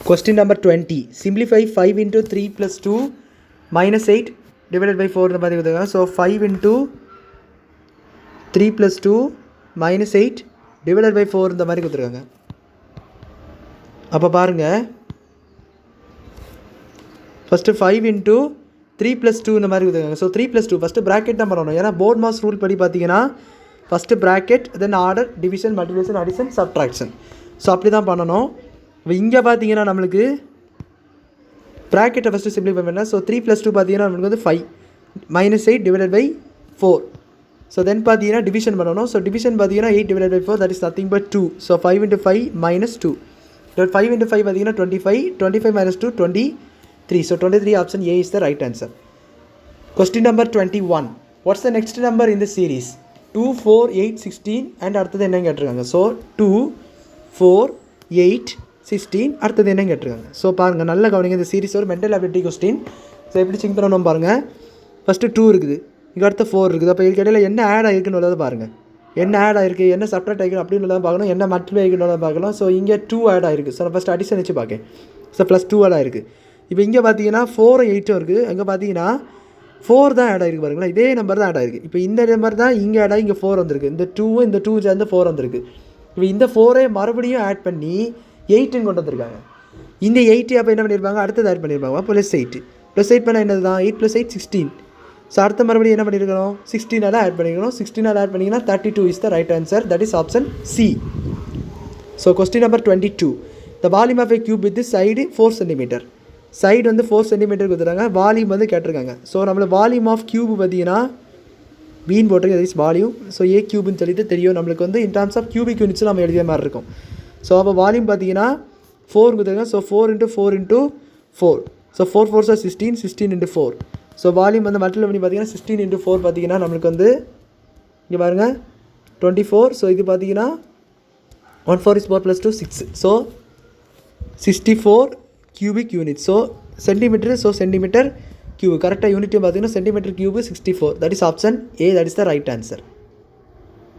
Question number 20. Simplify 5 into 3 plus 2 minus 8 divided by 4 இந்த மாதிரி கொடுத்துருக்காங்க. So 5 into 3 plus 2 minus 8 divided by 4 இந்த மாதிரி கொடுத்துருக்காங்க. அப்போ பாருங்கள், ஃபஸ்ட்டு 5 into 3 plus 2 இந்த மாதிரி கொடுத்துருக்காங்க. ஸோ 3 plus 2 ஃபஸ்ட்டு ப்ராக்கெட் தான் பண்ணணும். ஏன்னா போர்ட் மாஸ் ரூல் படி பார்த்தீங்கன்னா ஃபஸ்ட்டு ப்ராக்கெட், தென் order, division, multiplication, addition, subtraction. So அப்படி தான் பண்ணணும். இப்போ இங்கே பார்த்தீங்கன்னா நம்மளுக்கு ப்ராக்கெட்டை ஃபஸ்ட்டு சிம்பிளிஃபை பண்ணலாம். ஸோ 3 plus 2 பார்த்தீங்கன்னா நம்மளுக்கு வந்து 5 minus 8 divided by 4. So then பார்த்தீங்கன்னா டிவிஷன் பண்ணணும். ஸோ டிவிஷன் பார்த்தீங்கன்னா 8 divided by 4, that is nothing but 2. So 5 into 5 minus 2. 5 into 5 பார்த்தீங்கன்னா 25, 25 minus 2 23. So 23 option A is the right answer. Question number 21. What's the next number in the series? 2, 4, 8, 16 and அடுத்தது என்னன்னு கேட்டிருக்காங்க. So 2, 4, 8, 16 அடுத்தது என்னன்னு கேட்டிருக்காங்க. So பாருங்கள், நல்ல கவனிங்க. இந்த சீரிஸ் ஒரு மென்டல் அபிலிட்டி கொஸ்டின். ஸோ எப்படி செக் பண்ணணும் பாருங்கள். ஃபஸ்ட்டு 2 இருக்குது, இங்கே அடுத்த 4 இருக்குது. அப்போ இதுக்கு இடையில என்ன ஆட் ஆகிருக்குன்னு உள்ளதை பாருங்கள். என்ன ஆட் ஆகிருக்கு, என்ன சப்ட்ராக்ட் ஆகிருக்கு அப்படின்னு உள்ளதை பார்க்கணும், என்ன மல்டிப்ளை ஆகிருக்குன்னு பார்க்கலாம். ஸோ இங்கே 2 ஆட் ஆகிருக்கு. ஸோ நான் ஃபஸ்ட்டு அடிஷன் வச்சு பார்க்கேன். ஸோ ப்ளஸ் 2 ஆட் ஆகிருக்கு. இப்போ இங்கே பார்த்தீங்கன்னா 4 8 இருக்குது. அங்கே பார்த்தீங்கன்னா 4 தான் ஆட் ஆகிருக்கு. பாருங்களா, இதே நம்பர் தான் ஆட் ஆகிருக்கு. இப்போ இந்த நம்பர் தான் இங்கே ஆட் ஆகி இங்கே 4 வந்திருக்கு. இந்த 2 இந்த 2 சேர்ந்து 4 வந்திருக்கு. இப்போ இந்த 4ஐ மறுபடியும் ஆட் பண்ணி 8ன்னு கொண்டு வந்திருக்காங்க. இந்த 8 அப்போ என்ன பண்ணியிருப்பாங்க, அடுத்தது ஆட் பண்ணியிருப்பாங்க. ப்ளஸ் 8 ப்ளஸ் 8 பண்ணால் என்னது தான் 8 + 8 16. ஸோ அடுத்த மறுபடியும் என்ன பண்ணியிருக்கணும், 16ஆல் ஆட் பண்ணிக்கணும். 16ஆல் ஆட் பண்ணிங்கன்னா 32 is the right answer. That is option C. So question number 22. The volume of a cube with side 4 cm. Side வந்து 4 cm கொடுத்துருக்காங்க. வால்யூம் வந்து கேட்டிருக்காங்க. ஸோ நம்மளை வால்யூம் ஆஃப் கியூப் பார்த்தீங்கன்னா பீன் போட்டிருக்கு, that is volume. So a கியூப்னு சொல்லிட்டு தெரியும் நம்மளுக்கு வந்து in terms of cubic units நம்ம எழுதிய மாதிரி இருக்கும். ஸோ அப்போ வால்யூம் பார்த்தீங்கன்னா 4 கொடுத்துருக்காங்க. So 4 into 4 into 4. So 4 4s are 16, 16 into 4. So volume வந்து மல்டிப்ளை பண்ணி பார்த்தீங்கன்னா 16 into 4 பார்த்தீங்கன்னா நம்மளுக்கு வந்து இங்கே பாருங்கள் 24. ஸோ இது பார்த்தீங்கன்னா 1 4 is 4 + 2 6. So 64 cubic units. So centimetre. So centimetre cube கரெக்டாக யூனிட்டும் பார்த்தீங்கன்னா centimetre cube 64. That is option A. That is the right answer.